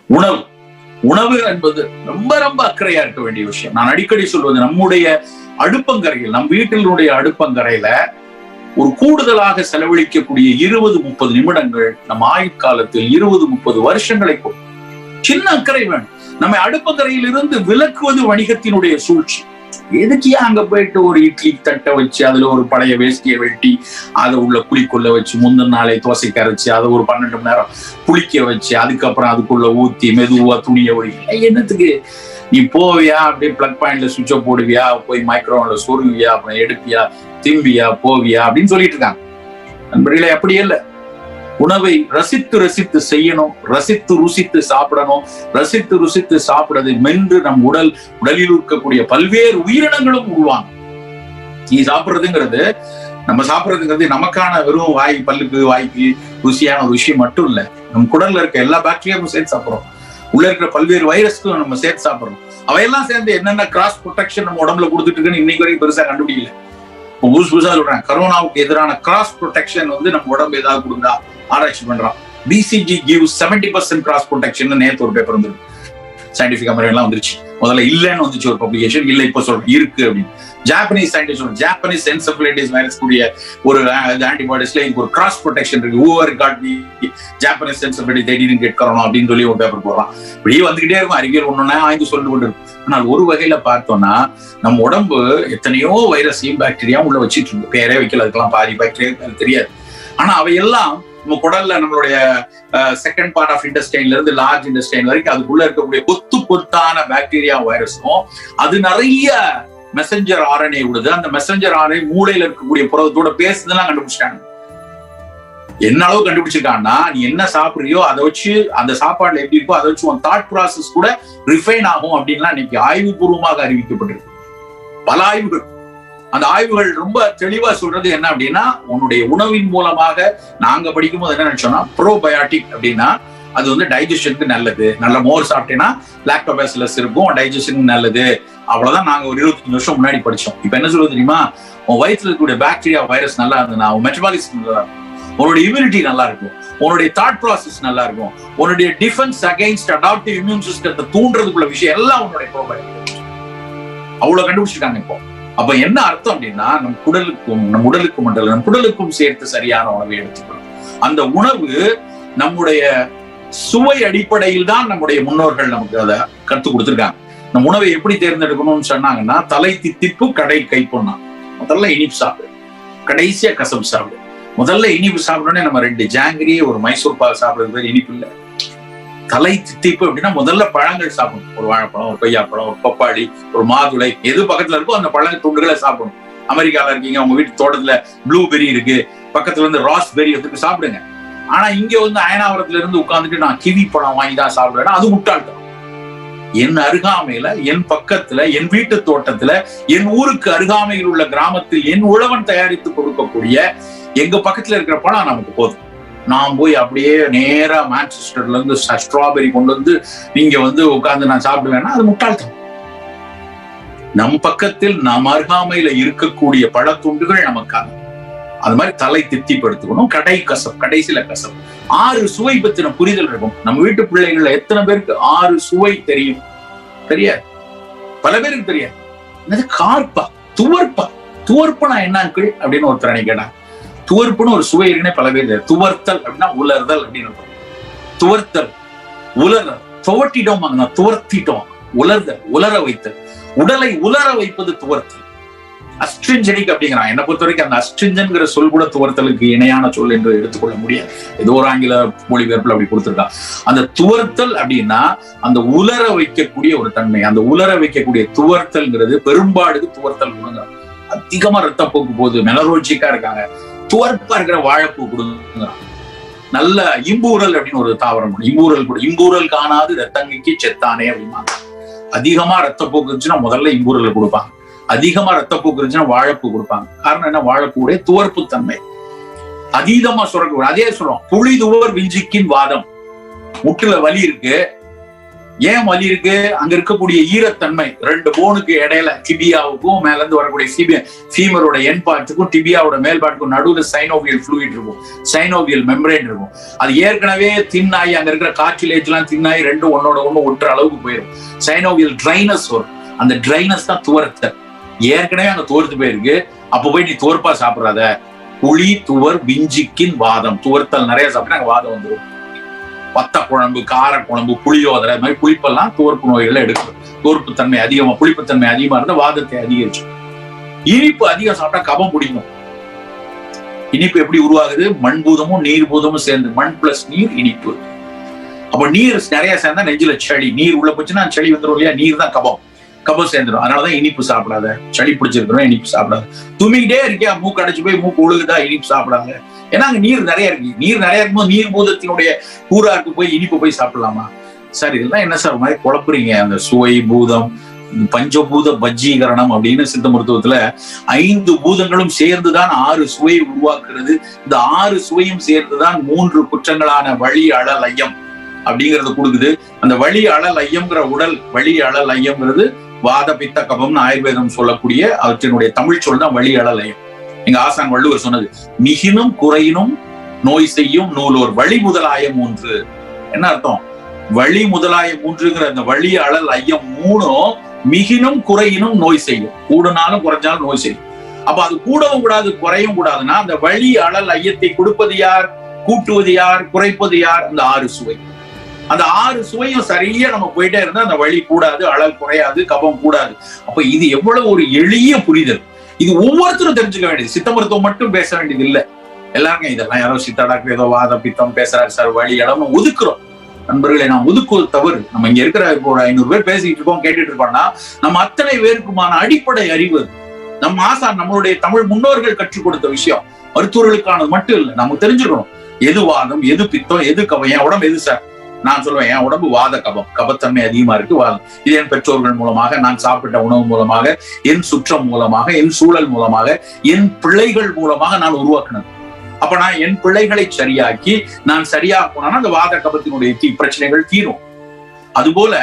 உணவு உணவு என்பது ரொம்ப ரொம்ப அக்கறையா இருக்க வேண்டிய விஷயம். நான் அடிக்கடி சொல்வது, நம்முடைய அடுப்பங்கரையில், நம் வீட்டினுடைய அடுப்பங்கரையில ஒரு கூடுதலாக செலவழிக்கக்கூடிய 20-30 நிமிடங்கள் நம்ம ஆயுட்காலத்தில் 20-30 வருஷங்களை சின்ன அக்கறை வேணும். நம்ம அடுப்பங்கரையில் இருந்து விலக்குவது வணிகத்தினுடைய சூழ்ச்சி. எதுக்கு அங்க போயிட்டு ஒரு இட்லி தட்டை வச்சு அதுல ஒரு பழைய வேஷ்டியை வெட்டி அதை உள்ள குழிக்குள்ள வச்சு முந்தின நாளை தோசைக்கு அரைச்சு அதை ஒரு 12 மணி நேரம் புளிக்க வச்சு அதுக்கப்புறம் அதுக்குள்ள ஊத்தி மெதுவா துணியை ஒழிக்க என்னத்துக்கு? நீ போவியா, அப்படியே பிளக் பாயிண்ட்ல சுவிட்ச போடுவியா, போய் மைக்ரோவன்ல சொருவியா, அப்புறம் எடுப்பியா, திம்பியா, போவியா அப்படின்னு சொல்லிட்டு இருக்காங்க. நண்பர்களே, அப்படியே இல்லை. உணவை ரசித்து ரசித்து செய்யணும், ரசித்து ருசித்து சாப்பிடணும். ரசித்து ருசித்து சாப்பிடுறது மென்று நம் உடலில் இருக்கக்கூடிய பல்வேறு உயிரினங்களும் உருவாங்க. நீ சாப்பிடுறதுங்கிறது, நம்ம சாப்பிடுறதுங்கிறது நமக்கான வெறும் வாய், பல்லுக்கு வாய்க்கு ருசியான ஒரு விஷயம் மட்டும் இல்ல. நம் குடல்ல இருக்க எல்லா பாக்டீரியாவும் சேர்த்து சாப்பிடுறோம். உள்ள இருக்கிற பல்வேறு வைரஸ்க்கும் நம்ம சேர்த்து சாப்பிடுறோம். அவையெல்லாம் சேர்ந்து என்னென்ன கிராஸ் ப்ரொடெக்ஷன் நம்ம உடம்புல கொடுத்துட்டு இருக்குன்னு இன்னைக்கு வரைக்கும் பெருசா கண்டுபிடிக்கல. புதுசா சொல்றேன், கரோனாவுக்கு எதிரான கிராஸ் ப்ரொடெக்ஷன் நம்ம உடம்பு ஏதாவது கொடுத்தா ஆராய்ச்சி பண்றான். BCG gives 70% கிராஸ் ப்ரொடெக்ஷன் நேத்து ஒரு பேப்பர் வந்து சயின்டிபிக் அமெரிக்கெல்லாம் வந்துருச்சு. முதல்ல இல்லன்னு வந்துச்சு ஒரு பப்ளிகேஷன், இல்ல இப்ப சொல்றேன் இருக்கு அப்படின்னு. Japanese scientist Japanese encephalitis virus கூடிய ஒரு ஆன்டிபாடிஸ்ல ஒரு கிராஸ் ப்ரொடெக்ஷன் இருக்கு. Whoever got the Japanese encephalitis they didn't get corona அப்படின்னு சொல்லி ஒரு பேப்பர் போடுறான். இப்படியே வந்துகிட்டே இருக்கும், அறிவியல் ஒன்னொன்னா ஆய்ந்து சொல்லிட்டு கொண்டு இருக்கும். ஆனால் ஒரு வகையில பார்த்தோம்னா நம்ம உடம்பு எத்தனையோ வைரஸையும் பாக்டீரியாவும் உள்ள வச்சிட்டு இருக்கு. பேரே வைக்கல, அதுக்கெல்லாம் பாதி பாக்டீரியா தெரியாது. ஆனா அவையெல்லாம் நம்ம குடல்ல நம்மளுடைய செகண்ட் பார்ட் ஆஃப் இன்டெஸ்டைன்ல இருந்து லார்ஜ் இன்டெஸ்டைன் வரைக்கும் அதுக்குள்ள இருக்கக்கூடிய கொத்து கொத்தான பாக்டீரியா வைரஸும் அது நிறைய மெசஞ்சர் RNA விடுது. அந்த மெசஞ்சர் RNA மூளையில இருக்கக்கூடிய புரதத்தோட பேசுதெல்லாம் கண்டுபிடிச்சிட்டாங்க. என்ன அளவு கண்டுபிடிச்சிருக்காங்கன்னா, நீ என்ன சாப்பிடுறியோ அதை வச்சு, அந்த சாப்பாடுல எப்படி இருக்கோ அதை வச்சு உன் தாட் ப்ராசஸ் கூட ரிஃபைன் ஆகும் அப்படின்லாம் இன்னைக்கு ஆய்வுபூர்வமாக அறிவிக்கப்பட்டிருக்கு. பல ஆய்வுகள். அந்த ஆய்வுகள் ரொம்ப தெளிவா சொல்றது என்ன அப்படின்னா, உன்னுடைய உணவின் மூலமாக நாங்க படிக்கும் போது என்ன நினைச்சோம்னா, ப்ரோபயாட்டிக் அப்படின்னா அது டைஜஷனுக்கு நல்லது. நல்ல மோர் சாப்பிட்டேன்னா லாக்டோபாசிலஸ் இருக்கும், டைஜஷனுக்கு நல்லது. அவ்வளவுதான் நாங்க ஒரு 25 வருஷம் முன்னாடி படிச்சோம். இப்ப என்ன சொல்றது தெரியுமா? உன் வயிற்றுல இருக்கக்கூடிய பாக்டீரியா வைரஸ் நல்லா இருந்ததுன்னா உன் மெட்டபாலிசம் நல்லா இருக்கும், உன்னுடைய இம்யூனிட்டி நல்லா இருக்கும், உன்னுடைய தாட் ப்ராசஸ் நல்லா இருக்கும், உன்னுடைய டிஃபென்ஸ் அகைன்ஸ்ட் அடாப்டிவ் இம்யூன் சிஸ்டத்தை தூண்டுறதுக்குள்ள விஷயம் எல்லாம் உன்னுடைய ப்ரோபயாட்டிக். அவ்வளவு கண்டுபிடிச்சிருக்காங்க இப்போ. அப்ப என்ன அர்த்தம் அப்படின்னா, நம் குடலுக்கும் சேர்த்து சரியான உணவை எடுத்துக்கணும். அந்த உணவு நம்முடைய சுவை அடிப்படையில் தான் நம்முடைய முன்னோர்கள் நமக்கு அதை கற்றுக் கொடுத்திருக்காங்க. நம்ம உணவை எப்படி தேர்ந்தெடுக்கணும்னு சொன்னாங்கன்னா, தலை தித்திப்பு கடை கைப்பொண்ணா. முதல்ல இனிப்பு சாப்பிடு, கடைசியா கசப்பு சாப்பிடு. முதல்ல இனிப்பு சாப்பிடணும்னே நம்ம 2 ஜாங்கிரி ஒரு மைசூர் பால் சாப்பிடுறது பேர் இனிப்பு இல்லை. தலை தித்திப்பு அப்படின்னா முதல்ல பழங்கள் சாப்பிடணும். ஒரு வாழைப்பழம், ஒரு கொய்யாப்பழம், ஒரு பப்பாளி, ஒரு மாதுளை, எது பக்கத்துல இருக்கோ அந்த பழ துண்டுகளை சாப்பிடணும். அமெரிக்கால இருக்கீங்க, உங்க வீட்டு தோட்டத்துல ப்ளூபெரி இருக்கு, பக்கத்துல இருந்து ராஸ்பெரி எடுத்து சாப்பிடுங்க. ஆனா இங்க அயனாவரத்துல இருந்து உட்கார்ந்துட்டு நான் கிவி பழம் வாங்கி தான் சாப்பிடுவேன், அது முட்டாள்தான். என் அருகாமையில, என் பக்கத்துல, என் வீட்டு தோட்டத்துல, என் ஊருக்கு அருகாமையில் உள்ள கிராமத்தில் என் உழவன் தயாரித்து கொடுக்கக்கூடிய எங்க பக்கத்துல இருக்கிற பழம் நமக்கு போதும். நான் போய் அப்படியே நேரா மான்செஸ்டர்ல இருந்து ஸ்ட்ராபெரி கொண்டு வந்து நீங்க உட்கார்ந்து நான் சாப்பிடுவேன்னா அது முட்டாள்தான். நம் பக்கத்தில் நம் அருகாமையில இருக்கக்கூடிய பழத்துண்டுகள் நமக்காக. அது மாதிரி தலை தித்திப்படுத்திக்கணும். கடைசியில கசப்பு. 6 சுவை பத்தின புரிதல் இருக்கும். நம்ம வீட்டு பிள்ளைகள்ல எத்தனை பேருக்கு 6 சுவை தெரியும்? தெரியாது. பல பேருக்கு தெரியாது. என்னது கார்பா, துவர்ப்பா, துவர்ப்பனா என்ன அப்படின்னு ஒருத்தர் கேட்டாங்க. துவர்ப்புன்னு ஒரு சுவை இருக்குன்னே பல பேர். துவர்த்தல் அப்படின்னா உலர்தல் அப்படின்னு. துவர்த்தல், உலர்தல், துவட்டிட்டோம், துவர்த்திட்டோம். உலர்தல், உலர வைத்தல், உடலை உலர வைப்பது துவர்த்தல். அஸ்ட்ரிஞ்சனிக் அப்படிங்கிறான். என்னை பொறுத்த வரைக்கும் அந்த அஸ்ட்ரிஞ்சன்கிற சொல் கூட துவர்த்தலுக்கு இணையான சொல் என்று எடுத்துக்கொள்ள முடியாது. ஏதோ ஒரு ஆங்கில மொழிபெயர்ப்புல அப்படி கொடுத்திருக்கான். அந்த துவர்த்தல் அப்படின்னா அந்த உலர வைக்கக்கூடிய ஒரு தன்மை. அந்த உலர வைக்கக்கூடிய துவர்த்தல்ங்கிறது பெரும்பாடு துவர்த்தல் கொடுங்க. அதிகமா ரத்தம் போக்கு போகுது, மெலரோஜிக்கா இருக்காங்க, துவர்ப்பா இருக்கிற வாழைப்பூ கொடுங்க. நல்ல இம்பூரல் அப்படின்னு ஒரு தாவரம். இம்பூரல் காணாது ரத்தங்கிக்கு செத்தானே அப்படின்னா, அதிகமா ரத்தப்போக்கு இருந்துச்சுன்னா முதல்ல இம்பூரல் கொடுப்பாங்க. அதிகமா ரத்தப்போக்கு இருந்துச்சுன்னா வாழைப்பூ கொடுப்பாங்க. காரணம் என்ன? வாழைப்பூடைய துவர்ப்பு தன்மை அதீதமா சுரக்க. அதே சொல்றோம், புளிதுவர் விஞ்சிக்கின் வாதம். முட்டுல வலி இருக்கு, ஏன் வலி இருக்கு? அங்க இருக்கக்கூடிய ஈரத்தன்மை 2 போனுக்கு இடையில, டிபியாவுக்கும் மேல இருந்து வரக்கூடிய ஃபீமரோட என் பார்ட்டுக்கும் டிபியாவோட மேல் பார்ட்டுக்கும் நடுவில் சைனோவியல் ஃப்ளூயிட் இருக்கும், சைனோவியல் மெம்பரேன் இருக்கும். அது ஏற்கனவே தின்னாயி, அங்க இருக்கிற கார்டிலேஜ் எல்லாம் தின்னாயி 2 ஒன்னோட ஒண்ணு ஒட்டுற அளவுக்கு போயிடும். சைனோவியல் ட்ரைனஸ் வரும். அந்த ட்ரைனஸ் தான் துவர்த்தல். ஏற்கனவே அங்க தோர்த்து போயிருக்கு. அப்ப போய் நீ தோற்பா சாப்பிடாத. புளி துவர் விஞ்சிக்கின் வாதம். துவர்த்தல் நிறைய சாப்பிட்டா அங்க வாதம் வந்துடும். வத்த குழம்பு, கார குழம்பு, புளியோதரை, இது மாதிரி புளிப்பெல்லாம் தோற்பு நோய்களை எடுக்கும். தோற்பு தன்மை அதிகமா, புளிப்புத்தன்மை அதிகமா இருந்தா வாதத்தை அதிகரிச்சு. இனிப்பு அதிகம் சாப்பிட்டா கபம் பிடிக்கும். இனிப்பு எப்படி உருவாகுது? மண் பூதமும் நீர் பூதமும் சேர்ந்து, மண் பிளஸ் நீர் இனிப்பு. அப்ப நீர் நிறைய சேர்ந்தா நெஞ்சில சளி. நீர் உள்ள போச்சுன்னா சளி வந்துடும் இல்லையா? நீர் தான் கபம். கபம் சேர்ந்துடும். அதனாலதான் இனிப்பு சாப்பிடாத. சளி பிடிச்சிருக்கிறோம், இனிப்பு சாப்பிடாத. தும்மிக்கிட்டே இருக்கியா, மூக்கு அடைச்சு போய் மூக்கு ஒழுகுதா, இனிப்பு சாப்பிடாத. ஏன்னா அங்க நீர் நிறைய இருக்கு. நீர் நிறைய இருக்கும்போது நீர் பூதத்தினுடைய கூறாருக்கு போய் இனிப்பு போய் சாப்பிடலாமா? சார் இதெல்லாம் என்ன சார் மாதிரி குழப்புறீங்க? அந்த சுவை பூதம், பஞ்சபூத பஜ்ஜீகரணம் அப்படின்னு சித்த மருத்துவத்துல 5 பூதங்களும் சேர்ந்துதான் 6 சுவையை உருவாக்குறது. இந்த 6 சுவையும் சேர்ந்துதான் 3 குற்றங்களான வழி அழல் ஐயம் அப்படிங்கறது கொடுக்குது. அந்த வழி அழல் ஐயம்ங்கிற உடல், வழி அழல் ஐயம்ங்கிறது வாத பித்த கபம்னு ஆயுர்வேதம் சொல்லக்கூடிய அவற்றினுடைய தமிழ் சொல் தான் வழி அழல் ஐயம். எங்க ஆசான் வள்ளுவர் சொன்னது, மிகினும் குறையினும் நோய் செய்யும் நூலோர் வழி முதலாய 3. என்ன அர்த்தம்? வழி முதலாய 3ங்கிற அந்த வழி அழல் ஐயம் 3 மிகினும் குறையினும் நோய் செய்யும். கூடுனாலும் குறைஞ்சாலும் நோய் செய்யும். அப்ப அது கூடவும் கூடாது, குறையும் கூடாதுன்னா அந்த வழி அழல் ஐயத்தை கொடுப்பது யார்? கூட்டுவது யார்? குறைப்பது யார்? அந்த 6 சுவை. அந்த 6 சுவையும் சரியா நம்ம போயிட்டே இருந்தா அந்த வழி கூடாது, அழல் குறையாது, கபம் கூடாது. அப்ப இது எவ்வளவு ஒரு எளிய புரிதல். இது ஒவ்வொருத்தரும் தெரிஞ்சுக்க வேண்டியது. சித்த மருத்துவம் மட்டும் பேச வேண்டியது இல்லை. எல்லாருக்கும் இதெல்லாம் யாரோ சித்த டாக்டர் ஏதோ வாத பித்தம் பேசுறாரு சார், வழி இடம் ஒதுக்குறோம். நண்பர்களை நாம் ஒதுக்குவது தவறு. நம்ம இங்க இருக்கிற இப்போ ஒரு 500 பேர் பேசிட்டு இருக்கோம், கேட்டுட்டு இருக்கோம்னா நம்ம அத்தனை பேருக்குமான அடிப்படை அறிவு நம்ம ஆசான், நம்மளுடைய தமிழ் முன்னோர்கள் கற்றுக் கொடுத்த விஷயம். மருத்துவர்களுக்கானது மட்டும் இல்லை, நமக்கு தெரிஞ்சுக்கணும் எது வாதம், எது பித்தம், எது கபம். என் உடம்பு எது சார்? நான் சொல்லுவேன், என் உடம்பு வாத கபம், கபத்தன்மை அதிகமா இருக்கு, வாதம். இது என் பெற்றோர்கள் மூலமாக, நான் சாப்பிட்ட உணவு மூலமாக, என் சுற்றம் மூலமாக, என் சூழல் மூலமாக, என் பிள்ளைகள் மூலமாக நான் உருவாக்கினது. அப்ப நான் என் பிள்ளைகளை சரியாக்கி நான் சரியா போனா அந்த வாத கபத்தினுடைய பிரச்சனைகள் தீரும். அதுபோல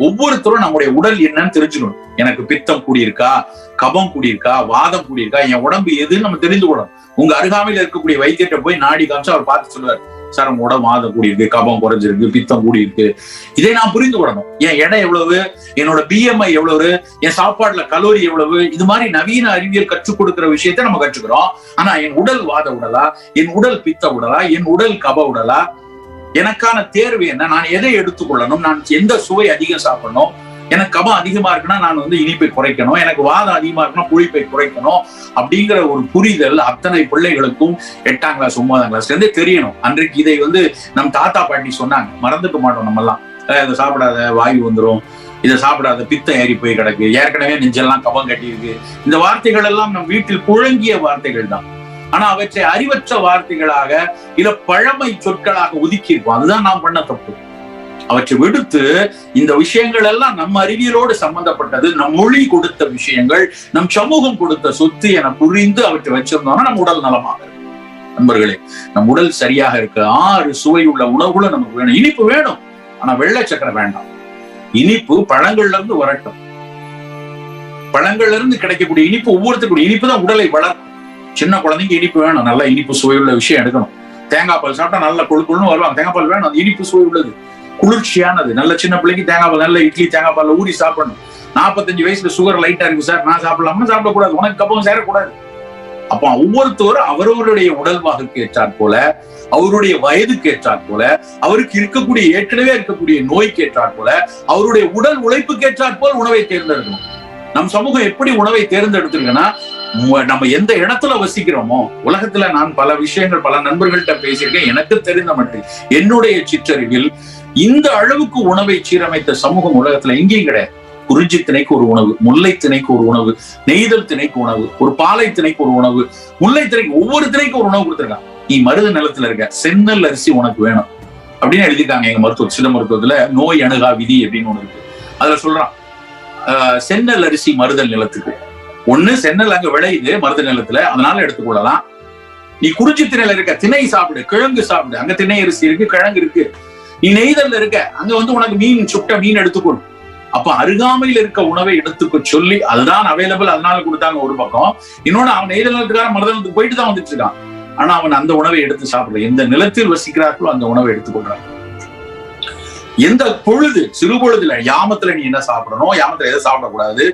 ஒவ்வொருத்தரும் நம்முடைய உடல் என்னன்னு தெரிஞ்சுக்கணும். எனக்கு பித்தம் கூடியிருக்கா, கபம் கூடியிருக்கா, வாதம் கூடியிருக்கா, என் உடம்பு எதுன்னு நம்ம தெரிந்து கொள்ளணும். உங்க அருகாமையில் இருக்கக்கூடிய வைத்தியத்தை போய் நாடி காமிச்சு அவர் பார்த்து சொல்லுவார், சார் உங்க உடம்பு வாதம் கூடியிருக்கு, கபம் குறைஞ்சிருக்கு, பித்தம் கூடியிருக்கு. இதை நான் புரிந்து கொள்ளணும். என் எடை எவ்வளவு, என்னோட BMI எவ்வளவு, என் சாப்பாடுல கலோரி எவ்வளவு, இது மாதிரி நவீன அறிவியல் கற்றுக் கொடுக்கிற விஷயத்த நம்ம கற்றுக்கிறோம். ஆனா என் உடல் வாத உடலா, என் உடல் பித்த உடலா, என் உடல் கப உடலா, எனக்கான தேர்வு என்ன, நான் எதை எடுத்துக்கொள்ளணும், நான் எந்த சுவை அதிகம் சாப்பிடணும், எனக்கு கபம் அதிகமா இருக்குன்னா நான் இனிப்பை குறைக்கணும், எனக்கு வாதம் அதிகமா இருக்குன்னா புளிப்பை குறைக்கணும் அப்படிங்கிற ஒரு புரிதல் அத்தனை பிள்ளைகளுக்கும் 8ஆம் கிளாஸ் 9ஆம் கிளாஸ்ல இருந்தே தெரியணும். அன்றைக்கு இதை நம் தாத்தா பாட்டி சொன்னாங்க, மறந்துக்க மாட்டோம் நம்ம எல்லாம். இதை சாப்பிடாத வாயு வந்துடும், இதை சாப்பிடாத பித்தம் ஏறி போய் கிடக்கு, ஏற்கனவே நெஞ்செல்லாம் கபம் கட்டி இருக்கு. இந்த வார்த்தைகள் எல்லாம் நம் வீட்டில் புழங்கிய வார்த்தைகள் தான். ஆனா அவற்றை அறிவற்ற வார்த்தைகளாக இல்ல பழமை சொற்களாக ஒதுக்கி இருக்கும். அதுதான் நாம் பண்ண தப்பு. அவற்றை விடுத்து இந்த விஷயங்கள் எல்லாம் நம்ம அறிவியலோடு சம்பந்தப்பட்டது, நம் மொழி கொடுத்த விஷயங்கள், நம் சமூகம் கொடுத்த சொத்து என புரிந்து அவற்றை வச்சிருந்தோம்னா நம்ம உடல் நலமாக இருக்கும். நண்பர்களே, நம் உடல் சரியாக இருக்க 6 சுவை உள்ள உணவுகளும் நமக்கு வேணும். இனிப்பு வேணும், ஆனா வெள்ளை சக்கரை வேண்டாம். இனிப்பு பழங்கள்ல இருந்து வரட்டும். பழங்கள்ல இருந்து கிடைக்கக்கூடிய இனிப்பு ஒவ்வொருத்தருக்கும் இனிப்பு தான் உடலை வளர்க்கும். சின்ன குழந்தைங்க இனிப்பு வேணும், நல்ல இனிப்பு சுவையுள்ள விஷயம் எடுக்கணும். தேங்காய் பால் சாப்பிட்டா நல்ல கொழுக்குள்னு வருவாங்க. தேங்காய் பால் வேணும், அது இனிப்பு சுவை உள்ளது, குளிர்ச்சியானது. நல்ல சின்ன பிள்ளைக்கு தேங்காய் பால், நல்ல இட்லி தேங்காய் பால் ஊறி சாப்பிடணும். 45 வயசுல சுகர் லைட்டா இருக்கு சார், நான் சாப்பிடலாம்னு சாப்பிடக்கூடாது, உனக்கு கபம் சேரக்கூடாது. அப்ப ஒவ்வொருத்தரும் அவரவருடைய உடல்வாகுக்கு ஏற்றாற் போல, அவருடைய வயதுக்கு ஏற்றாற் போல, அவருக்கு இருக்கக்கூடிய ஏற்கனவே இருக்கக்கூடிய நோய்க்கு ஏற்றாற் போல, அவருடைய உடல் உழைப்புக்கு ஏற்றாற் போல் உணவை தேர்ந்தெடுக்கணும். நம் சமூகம் எப்படி உணவை தேர்ந்தெடுத்திருக்குன்னா, நம்ம எந்த இடத்துல வசிக்கிறோமோ, உலகத்துல நான் பல விஷயங்கள் பல நண்பர்கள்ட்ட பேசியிருக்கேன். எனக்கு தெரிந்த மட்டும் என்னுடைய சிற்றறிவில் இந்த அளவுக்கு உணவை சீரமைத்த சமூகம் உலகத்துல எங்கேயும் கிடையாது. குறிஞ்சி திணைக்கு ஒரு உணவு, முல்லை திணைக்கு ஒரு உணவு, நெய்தல் திணைக்கு உணவு, ஒரு பாலை திணைக்கு ஒரு உணவு, முல்லை திணைக்கு ஒவ்வொரு திணைக்கு ஒரு உணவு கொடுத்திருக்காங்க. நீ மருத நிலத்துல இருக்க, செந்நெல் அரிசி உனக்கு வேணும் அப்படின்னு எழுதியிருக்காங்க. எங்க சித்த மருத்துவத்துல நோய் அணுகா விதி அப்படின்னு ஒண்ணு இருக்கு. அதுல சொல்றான், செந்நெல் அரிசி மருதல் நிலத்துக்கு ஒண்ணு, செந்நெல் அங்க விளையுது மருத நிலத்துல, அதனால எடுத்துக்கொள்ளலாம். நீ குறிஞ்சி திணையில இருக்க, திணை சாப்பிடு, கிழங்கு சாப்பிடு, அங்க திணை அரிசி இருக்கு, கிழங்கு இருக்கு. நீ நெய்தல்ல இருக்க, அங்க வந்து உனக்கு மீன் சுட்ட மீன் எடுத்துக்கொள். அப்ப அருகாமையில் இருக்க உணவை எடுத்துக்க சொல்லி, அதுதான் அவைலபிள், அதனால கொடுத்தாங்க ஒரு பக்கம். இன்னொன்னு, அவன் நெய்தலத்துக்கார மருதனத்துக்கு போயிட்டு தான் வந்துட்டு இருக்கான். ஆனா அவன் அந்த உணவை எடுத்து சாப்பிடல. எந்த நிலத்தில் வசிக்கிறார்களோ அந்த உணவை எடுத்துக்கொள்றாங்க. எந்த பொழுது, சிறு பொழுதுல, யாமத்துல நீ என்ன சாப்பிடணும், யாமத்துல எதை சாப்பிடக்கூடாது,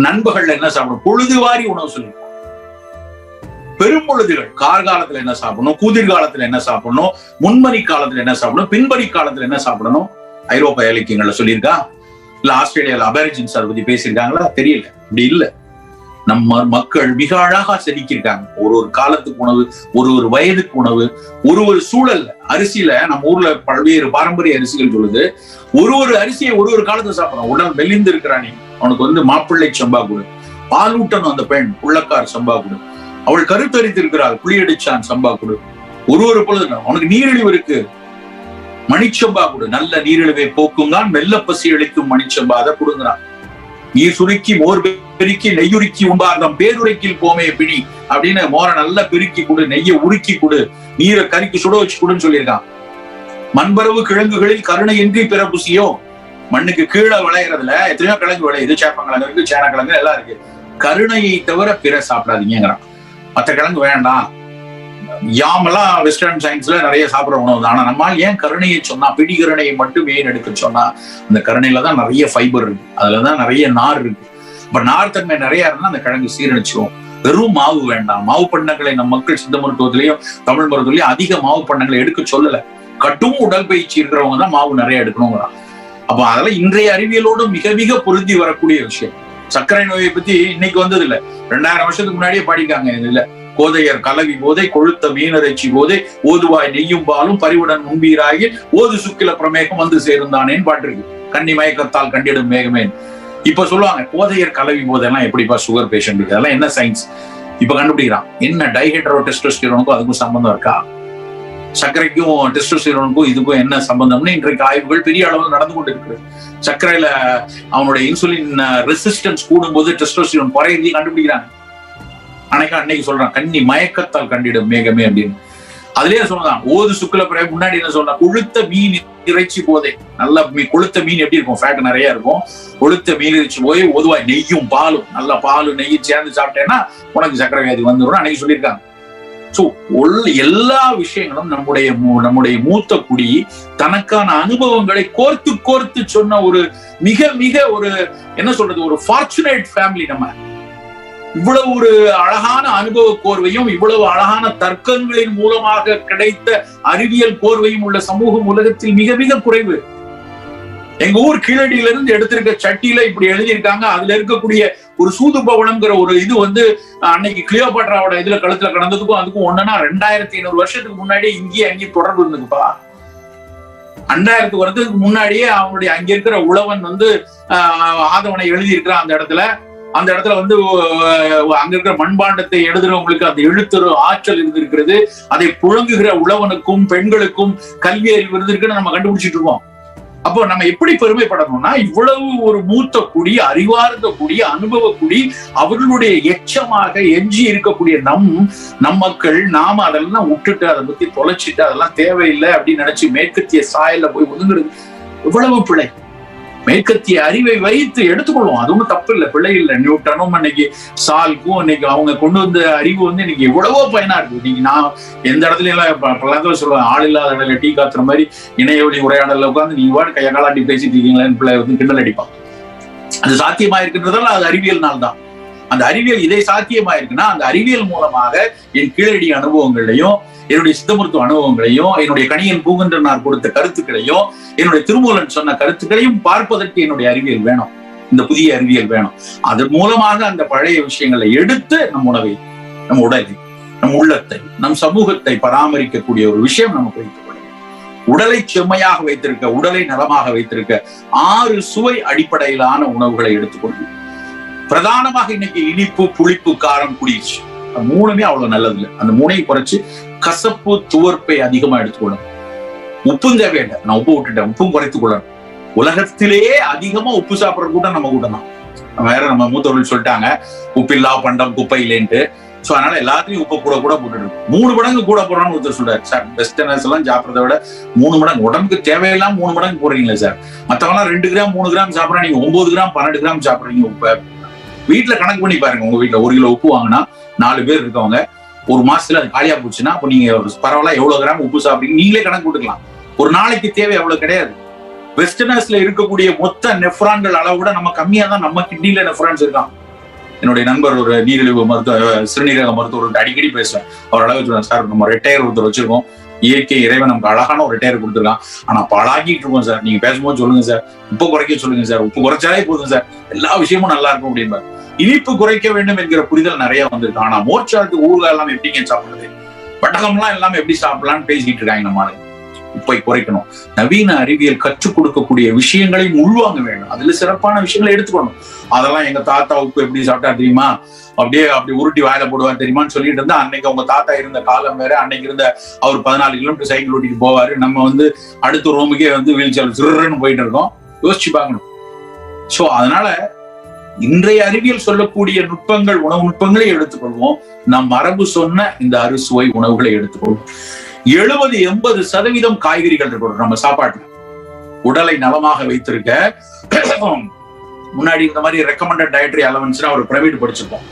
நண்பகள்ல என்ன சாப்பிடணும், பொழுது வாரி உணவு சொல்லிருக்காங்க. பெரும்பொழுதுகள், கார்காலத்துல என்ன சாப்பிடணும், கூதிர்காலத்துல என்ன சாப்பிடணும், முன்பனி காலத்துல என்ன சாப்பிடணும், பின்பனி காலத்துல என்ன சாப்பிடணும், ஐரோப்பா இலக்கியங்கள்ல சொல்லியிருக்கா? இல்ல ஆஸ்திரேலியால அபரிஜின்ஸ் அதை பத்தி பேசியிருக்காங்களா? தெரியல. அப்படி இல்ல. நம்ம மக்கள் மிக அழகா செதுக்கியிருக்காங்க. ஒரு ஒரு காலத்துக்கு உணவு, ஒரு ஒரு வயதுக்கு உணவு, ஒரு ஒரு சூழல்ல. அரிசியில நம்ம ஊர்ல பல்வேறு பாரம்பரிய அரிசிகள் சொல்லுது. ஒரு ஒரு அரிசியை ஒரு ஒரு காலத்துல சாப்பிடணும். உடல் மெலிந்து இருக்கிறானே அவனுக்கு வந்து மாப்பிள்ளை சம்பா கொடு, பாலூட்டணும் அந்த பெண் புள்ளக்கார் சம்பா கொடு, அவள் கருத்தரித்து இருக்கிறாள் புளியடிச்சான் சம்பா கொடு. ஒரு ஒரு பொழுது அவனுக்கு நீரிழிவு இருக்கு, மணிச்சம்பா கொடு, நல்ல நீரிழிவை போக்கும் தான் மெல்ல பசி அளிக்கும் மணிச்சம்பா, அதை கொடுங்கிறான். நீர் சுருக்கி மோர் பெருக்கி நெய்யுருக்கி உண்பார்தம் பேருரைக்கில் போமே பிடி அப்படின்னு மோரை நல்லா பெருக்கி கொடு, நெய்யை உருக்கி கொடு, நீரை கறிக்கு சுட வச்சு கொடுன்னு சொல்லியிருக்கான். மண்பரவு கிழங்குகளில் கருணையின்றி பிற புசியோ, மண்ணுக்கு கீழே விளையறதுல எத்தனையோ கிழங்கு விளையுது, சேப்பங்கிழங்கு இருக்கு, சேனக்கிழங்கு எல்லாம் இருக்கு. கருணையை தவிர பிற சாப்பிடாதீங்கிறான். மற்ற கிழங்கு வேண்டாம். யாமெல்லாம் வெஸ்டர்ன் சயின்ஸ்ல நிறைய சாப்பிடுற உணவு தான். ஆனா நம்மால் ஏன் கருணையை சொன்னா, பிடி கருணையை மட்டும் ஏன் எடுக்க சொன்னா, அந்த கருணையில தான் நிறைய ஃபைபர் இருக்கு, அதுலதான் நிறைய நார் இருக்கு. இப்ப நார் தன்மை நிறைய இருந்தா அந்த கிழங்கு சீரழிச்சிடும். வெறும் மாவு வேண்டாம். மாவு பண்ணங்களை நம் மக்கள் சித்த மருத்துவத்திலையும் தமிழ் மருத்துவத்திலையும் அதிக மாவு பண்ணங்களை எடுக்க சொல்லல. கட்டும் உடற்பயிற்சி இருக்கிறவங்க தான் மாவு நிறைய எடுக்கணுங்கிறான். அப்போ அதெல்லாம் இன்றைய அறிவியலோடு மிக மிக பொருந்தி வரக்கூடிய விஷயம். சர்க்கரை நோயை பத்தி இன்னைக்கு வந்தது இல்ல, 2000 வருஷத்துக்கு முன்னாடியே பாடிக்காங்க. இதுல கோதையர் கலவி போதை, கொழுத்த மீனரைச்சி போதை, ஓதுவாய் நெய்யும் பாலும் பறிவுடன் முன்பீராகி ஓது சுக்கில பிரமேகம் வந்து சேர்ந்தானேன்னு பாட்டு இருக்கு. கன்னி மயக்கத்தால் கண்டிடும் மேகமேன். இப்ப சொல்லுவாங்க கோதையர் கலவி போதெல்லாம் எப்படிப்பா சுகர் பேஷண்ட், அதெல்லாம் என்ன சயின்ஸ்? இப்ப கண்டுபிடிக்கிறான். என்ன டைஹைட்ரோ டெஸ்டோஸ்டிரோனுக்கும் அதுக்கும் சம்பந்தம் இருக்கா? சர்க்கரைக்கும் டெஸ்டோஸ்டிரோனுக்கும் இதுக்கும் என்ன சம்பந்தம்னு இன்றைக்கு ஆய்வுகள் பெரிய அளவில் நடந்து கொண்டு இருக்கு. சர்க்கரையில அவனுடைய இன்சுலின் ரெசிஸ்டன்ஸ் கூடும்போது டெஸ்டோஸ்டிரோன் குறையதையும் கண்டுபிடிக்கிறாங்க. அன்னைக்கு சொல்றான் கன்னி மயக்கத்தால் கண்டிடும் மேகமே அப்படின்னு. அதுலயே சொல்லலாம் ஓது சுக்குல பிறகு முன்னாடி என்ன சொல்றான், கொழுத்த மீன் இறைச்சி போதே. நல்ல கொழுத்த மீன் எப்படி இருக்கும், ஃபேட் நிறைய இருக்கும். கொழுத்த மீன் இறைச்சி போய் ஓதுவாய் நெய்யும் பாலும், நல்ல பாலும் நெய்யும் சேர்ந்து சாப்பிட்டேன்னா உனக்கு சர்க்கரை வியாதி வந்துடும் அன்னைக்கு சொல்லியிருக்காங்க. சோ எல்லா விஷயங்களும் நம்முடைய மூத்த குடி தனக்கான அனுபவங்களை கோர்த்து கோர்த்து சொன்ன ஒரு மிக மிக ஒரு என்ன சொல்றது, ஒரு ஃபார்ச்சுனேட் ஃபேமிலி. நம்ம இவ்வளவு ஒரு அழகான அனுபவ கோர்வையும் இவ்வளவு அழகான தர்க்கங்களின் மூலமாக கிடைத்த அறிவியல் கோர்வையும் உள்ள சமூகம் உலகத்தில் மிக மிக குறைவு. எங்க ஊர் கீழடியில இருந்து எடுத்திருக்க சட்டியில இப்படி எழுதியிருக்காங்க. அதுல இருக்கக்கூடிய ஒரு சூது பவனம்ங்கிற ஒரு இது வந்து அன்னைக்கு கிளியோபாட்ராவோட இதுல கழுத்துல கடந்ததுக்கும் அதுக்கும் ஒண்ணுன்னா 2500 வருஷத்துக்கு முன்னாடியே இங்கேயே அங்கேயும் தொடர்பு இருந்துக்குப்பா. 2000 வருஷத்துக்கு முன்னாடியே அவனுடைய அங்க இருக்கிற உழவன் வந்து ஆதவனை எழுதியிருக்கிறான். அந்த இடத்துல வந்து அங்க இருக்கிற மண்பாண்டத்தை எழுதுறவங்களுக்கு அந்த எழுத்துற ஆற்றல் இருந்திருக்கிறது. அதை புழங்குகிற உழவனுக்கும் பெண்களுக்கும் கல்வி அறிவு இருந்திருக்குன்னு நம்ம கண்டுபிடிச்சிட்டு இருக்கோம். அப்போ நம்ம எப்படி பெருமைப்படணும்னா, இவ்வளவு ஒரு மூத்த குடி, அறிவார்ந்த குடி, அனுபவ குடி, அவர்களுடைய எச்சமாக எஞ்சி இருக்கக்கூடிய நம் மக்கள் நாம அதெல்லாம் விட்டுட்டு அதை பத்தி தொலைச்சிட்டு அதெல்லாம் தேவையில்லை அப்படின்னு நினைச்சு மேற்கத்திய சாயல்ல போய் ஒதுங்குறது எவ்வளவு பிழை. மேற்கத்திய அறிவை வைத்து எடுத்துக்கொள்வோம், அது ஒன்றும் தப்பு இல்லை, பிள்ளை இல்லை. நியூட்டனும் இன்னைக்கு சால்க்கும் இன்னைக்கு அவங்க கொண்டு வந்த அறிவு வந்து இன்னைக்கு எவ்வளவோ பயனா இருக்கு. இன்னைக்கு நான் எந்த இடத்துல எல்லாம் பல சொல்லுவேன், ஆள் இல்லாத இடத்துல டீ காத்துற மாதிரி இணைய வழி உரையாடல உட்காந்து நீ வாடு கையை காலாட்டி பேசிட்டு இருக்கீங்களேன்னு பிள்ளை வந்து கிண்டல் அடிப்பான். அது சாத்தியமா இருக்கின்றதால அது அறிவியல்னால்தான். அந்த அறிவியல் இதை சாத்தியமா இருக்குன்னா அந்த அறிவியல் மூலமாக என் கீழடி அனுபவங்களையும் என்னுடைய சித்த மருத்துவ அனுபவங்களையும் என்னுடைய கணியன் பூங்கன்றனார் கொடுத்த கருத்துக்களையும் என்னுடைய திருமூலன் சொன்ன கருத்துக்களையும் பார்ப்பதற்கு என்னுடைய அறிவியல் வேணும், இந்த புதிய அறிவியல் வேணும். அதன் மூலமாக அந்த பழைய விஷயங்களை எடுத்து நம் உணவை, நம் உடலை, நம் உள்ளத்தை, நம் சமூகத்தை பராமரிக்கக்கூடிய ஒரு விஷயம் நமக்கு வைத்துக் கொள்ள. உடலை செம்மையாக வைத்திருக்க, உடலை நலமாக வைத்திருக்க 6 சுவை அடிப்படையிலான உணவுகளை எடுத்துக்கொள்ளும். பிரதானமாக இன்னைக்கு இனிப்பு, புளிப்பு, காரம், குடிச்சு 3மே அவ்வளவு நல்லது இல்லை. அந்த 3ஐயும் குறைச்சு கசப்பு, துவர்ப்பை அதிகமா எடுத்துக்கொள்ளணும். உப்பும் தேவையில்லை, நான் உப்பு விட்டுட்டேன், உப்பும் குறைத்துக் கொள்ளணும். உலகத்திலேயே அதிகமா உப்பு சாப்பிடுற கூட்டம் நம்ம கூட்டம் தான். வேற நம்ம மூத்தவர்கள் சொல்லிட்டாங்க உப்பில்லா பண்டம் குப்பை இல்லைன்ட்டு. சோ அதனால எல்லாத்தையும் உப்பு கூட கூட போட்டுட்டு 3 மடங்கு கூட போடுறான்னு ஒருத்தர் சொல்றாரு. சார் வெஸ்டர்னர்ஸ் எல்லாம் சாப்பிட்றத விட 3 மடங்கு உடம்புக்கு தேவையெல்லாம் 3 மடங்கு போடுறீங்களே சார். மத்தவெல்லாம் 2 கிராம் 3 கிராம் சாப்பிட்றா, நீங்க 9 கிராம் 12 கிராம் சாப்பிடுறீங்க உப்பு. வீட்டுல கணக்கு பண்ணி பாருங்க. உங்க வீட்டுல 1 கிலோ உப்பு வாங்கினா 4 பேர் இருக்கவங்க, ஒரு மாசத்துல அது காலியா போச்சுன்னா அப்ப நீங்க பரவாயில்ல எவ்வளவு கிராம் உப்பு சாப்பிடுறீங்க நீங்களே கணக்கு போட்டுக்கலாம். ஒரு நாளைக்கு தேவை அவ்வளவு கிடையாது. வெஸ்டர்னர்ஸ்ல இருக்கக்கூடிய மொத்த நெஃப்ரான்கள் அளவு கூட நம்ம கம்மியா தான் நம்ம கிட்னில நெஃப்ரான்ஸ் இருக்கான். என்னுடைய நண்பர் ஒரு நீரிழிவு மருத்துவ சிறுநீரக மருத்துவர் அடிக்கடி பேசுவேன். அவர் அழகா சொல்லுவாங்க, சார் நம்ம ரிட்டையர் ஒருத்தர் வச்சிருக்கோம், இயற்கை இறைவன் நமக்கு அழகான ஒரு ரிட்டையர் கொடுத்துருக்கான், ஆனா பழாக்கிட்டு இருக்கோம் சார், நீங்க பேசும்போது சொல்லுங்க சார், உப்பு குறைக்க சொல்லுங்க சார், உப்பு குறைச்சாலே போதும் சார், எல்லா விஷயமும் நல்லா இருக்கும் அப்படின்பாரு. இனிப்பு குறைக்க வேண்டும் என்கிற புரிதல் நிறைய வந்திருக்கு. ஆனா மோர்ச்சாரத்துக்கு ஊறுகாய் எல்லாம் எப்படிங்க சாப்பிடுறது, பட்டகம்லாம் எல்லாம் எப்படி சாப்பிடலாம்னு பேசிக்கிட்டு இருக்காங்க. நம்மளால உப்பை குறைக்கணும். நவீன அறிவியல் கற்றுக் கொடுக்கக்கூடிய விஷயங்களையும் உள்வாங்க வேண்டும். அதுல சிறப்பான விஷயங்களை எடுத்துக்கணும். அதெல்லாம் எங்க தாத்தா உப்பு எப்படி சாப்பிட்டா தெரியுமா, அப்படியே அப்படி உருட்டி வாயில போடுவார் தெரியுமான்னு சொல்லிட்டு இருந்தா, அன்னைக்கு அவங்க தாத்தா இருந்த காலம் வேற. அன்னைக்கு இருந்த அவர் 14 கிலோமீட்டர் சைக்கிள் ஓட்டிட்டு போவாரு. நம்ம அடுத்த ரூமுக்கே வீல் சேர் சிறுன்னு போயிட்டு இருக்கோம். யோசிச்சு பார்க்கணும். சோ அதனால இன்றைய அறிவியல் சொல்லக்கூடிய நுட்பங்கள், உணவு நுட்பங்களை எடுத்துக்கொள்வோம். நம் மரபு சொன்ன இந்த அறுசுவை உணவுகளை எடுத்துக்கொள்வோம். 70-80% காய்கறிகள் இருக்கணும் நம்ம சாப்பாட்டுல. உடலை நலமாக வைத்திருக்க முன்னாடி இந்த மாதிரி ரெக்கமெண்டட் டயட்டரி அலவன்ஸ் ஒரு பிரமிட் படிச்சிருப்போம்.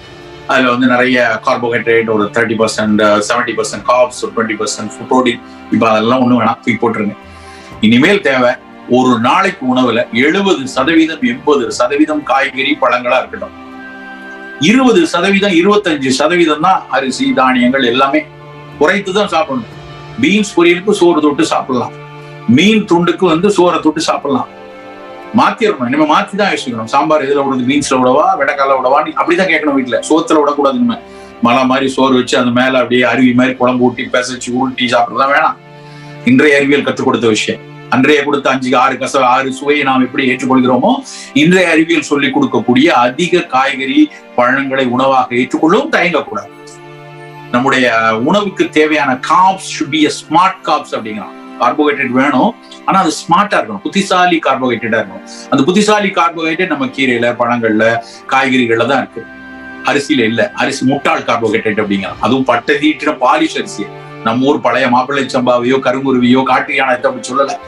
அதுல நிறைய கார்போஹைட்ரேட் ஒரு 30%, 70% கார்ப்ஸ், 20% புரோட்டீன். இப்ப அதெல்லாம் ஒண்ணு வேணாம், தூக்கி போட்டுருங்க. இனிமேல் தேவை ஒரு நாளைக்கு உணவுல 70% 80% காய்கறி பழங்களா இருக்கட்டும். 20% 25% தான் அரிசி தானியங்கள் எல்லாமே குறைத்துதான் சாப்பிடணும். பீன்ஸ் பொரியலுக்கு சோறு தொட்டு சாப்பிடலாம், மீன் துண்டுக்கு சோறை தொட்டு சாப்பிடலாம். மாத்திரணும். இனிமே மாத்திதான் யோசிக்கணும். சாம்பார் எதுல விடுறது, பீன்ஸ்ல விடவா வெடைக்கால விடவா, அப்படிதான் கேட்கணும். வீட்டுல சோத்துல விடக்கூடாது. இனிமே மலை மாதிரி சோறு வச்சு அந்த மேல அப்படியே அருவி மாதிரி குழம்பு ஊட்டி பெசச்சு உருட்டி சாப்பிடறதா வேணாம். இன்றைய அறிவியல் கற்றுக் கொடுத்த விஷயம். அன்றைய கொடுத்த 5-6 சுவையை நாம் எப்படி ஏற்றுக்கொள்கிறோமோ, இன்றைய அறிவியல் சொல்லிக் கொடுக்கக்கூடிய அதிக காய்கறி பழங்களை உணவாக ஏற்றுக்கொள்ளவும் தயங்கக்கூடாது. நம்முடைய உணவுக்கு தேவையான corps should be a smart carbs அப்படிங்கிறான். கார்போஹைட்ரேட் வேணும், ஆனா அது ஸ்மார்ட்டா இருக்கணும், புத்திசாலி கார்போஹைட்ரேட்டா இருக்கணும். அந்த புத்திசாலி கார்போஹைட்ரேட் நம்ம கீரையில, பழங்கள்ல, காய்கறிகள்ல தான் இருக்கு, அரிசியில இல்ல. அரிசி முட்டாள் கார்போஹைட்ரேட் அப்படிங்கிறான். அதுவும் பட்டை தீட்டின பாலிஷ் அரிசி. நம்ம ஊர் பழைய மாப்பிள்ளை சம்பாவையோ கருங்குருவியோ காட்டு யானத்தை அப்படி சொல்லல.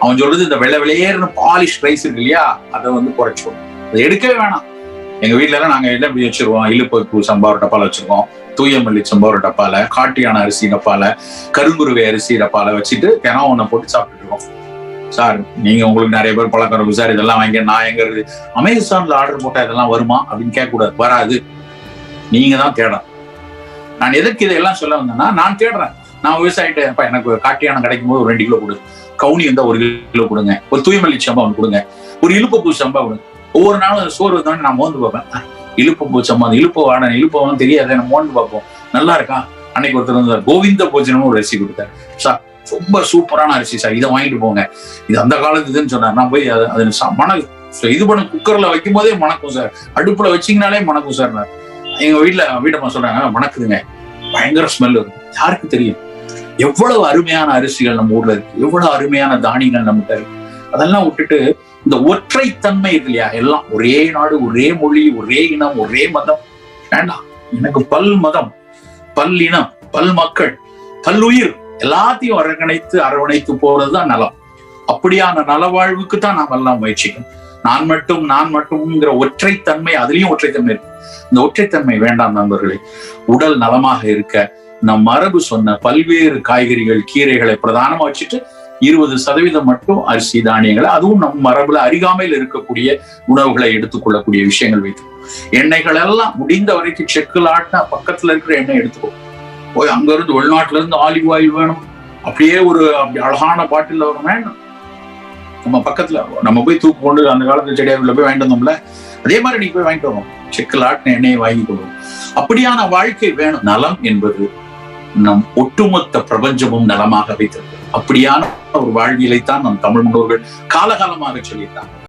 அவன் சொல்றது இந்த வெள்ளையேறுன பாலிஷ் ரைஸ் இருக்கு இல்லையா, அதை குறைச்சோம். அதை எடுக்கவே வேணாம். எங்க வீட்டுல எல்லாம் நாங்க எல்லாம் இப்படி வச்சிருவோம். இழுப்பு சம்பா ஒரு டப்பால வச்சிருக்கோம், தூயமல்லி சம்பா ஒரு டப்பால, காட்டு யானை அரிசி டப்பால, கருங்குருவி அரிசி டப்பால வச்சுட்டு தினம் ஒன்ன போட்டு சாப்பிட்டு இருக்கோம். சார் நீங்க உங்களுக்கு நிறைய பேர் பழக்கம் இருக்கும் சார், இதெல்லாம் வாங்க நான் எங்க அமேசான்ல ஆர்டர் போட்டா இதெல்லாம் வருமா அப்படின்னு கேட்க கூடாது. வராது. நீங்க தான் தேடணும். நான் எதற்கு இதையெல்லாம் சொல்ல வந்தேன்னா, நான் தேடுறேன். நான் விவசாயிட்டு எனக்கு காட்டு யானை கிடைக்கும் போது ஒரு 2 கிலோ கொடு, கவுனி 1 கிலோ கொடுங்க, ஒரு தூய்மல்லி சம்பா ஒன்று கொடுங்க, ஒரு இழுப்பு சம்பா கொடுங்க. ஒவ்வொரு நாளும் சோறு வந்தோடனே நான் மோந்து பார்ப்பேன். இழுப்பு சம்பா, இழுப்பு வாடனை, இழுப்பவன் தெரியாது, நம்ம மோந்து பார்ப்போம். நல்லா இருக்கா? அன்னைக்கு ஒருத்தர் கோவிந்த போஜனமும் ஒரு அரிசி கொடுத்தாரு. சார் ரொம்ப சூப்பரான அரிசி சார், இதை வாங்கிட்டு போங்க, இது அந்த காலத்து இதுன்னு சொன்னார். நான் போய் இது பண்ண குக்கர்ல வைக்கும் போதே மணக்கும் சார், அடுப்புல வச்சிங்கனாலே மணக்கும் சார். எங்க வீட்டம்மா சொல்றாங்க, மணக்குதுங்க, பயங்கர ஸ்மெல் இருக்கு. யாருக்கு தெரியும் எவ்வளவு அருமையான அரிசிகள் நம்ம ஊர்ல இருக்கு, எவ்வளவு அருமையான தானியங்கள் நம்மகிட்ட இருக்கு. அதெல்லாம் விட்டுட்டு இந்த ஒற்றைத்தன்மை இருக்கு இல்லையா, எல்லாம் ஒரே நாடு, ஒரே மொழி, ஒரே இனம், ஒரே மதம் வேண்டாம். எனக்கு பல் மதம், பல் இனம், பல் மக்கள், பல்லுயிர் எல்லாத்தையும் அரவணைத்து போறதுதான் நலம். அப்படியான நலவாழ்வுக்கு தான் நாம் எல்லாம் முயற்சிக்கணும். நான் மட்டும்ங்கிற ஒற்றைத்தன்மை, அதுலயும் ஒற்றைத்தன்மை இருக்கு. இந்த ஒற்றைத்தன்மை வேண்டாம் நண்பர்களே. உடல் நலமாக இருக்க நம் மரபு சொன்ன பல்வேறு காய்கறிகள், கீரைகளை பிரதானமா வச்சுட்டு 20% மட்டும் அரிசி தானியங்களை, அதுவும் நம் மரபுல அருகாமையில் இருக்கக்கூடிய உணவுகளை எடுத்துக்கொள்ளக்கூடிய விஷயங்கள் வைத்து, எண்ணெய்கள் எல்லாம் முடிந்த வரைக்கும் செக்குல ஆட்டினா பக்கத்துல இருக்கிற எண்ணெய் எடுத்துக்கோ. போய் அங்க இருந்து வெளிநாட்டுல இருந்து ஆலிவ் ஆயில் வேணும், அப்படியே அப்படி அழகான பாட்டில் வரும் வேணும். நம்ம பக்கத்துல நம்ம போய் தூக்கு கொண்டு அந்த காலத்துல செடியாவில் போய் வாங்கிட்டு வந்தோம்ல, அதே மாதிரி நீங்க போய் வாங்கிட்டு வருவோம், செக்குல ஆட்டின எண்ணெயை வாங்கி கொள்வோம். அப்படியான வாழ்க்கை வேணும். நலம் என்பது நம் ஒட்டுமொத்த பிரபஞ்சமும் நலமாக வைத்திருக்கிறது. அப்படியான ஒரு வாழ்வியலைத்தான் நம் தமிழ் முன்னோர்கள் காலகாலமாக சொல்லியிருந்தாங்க.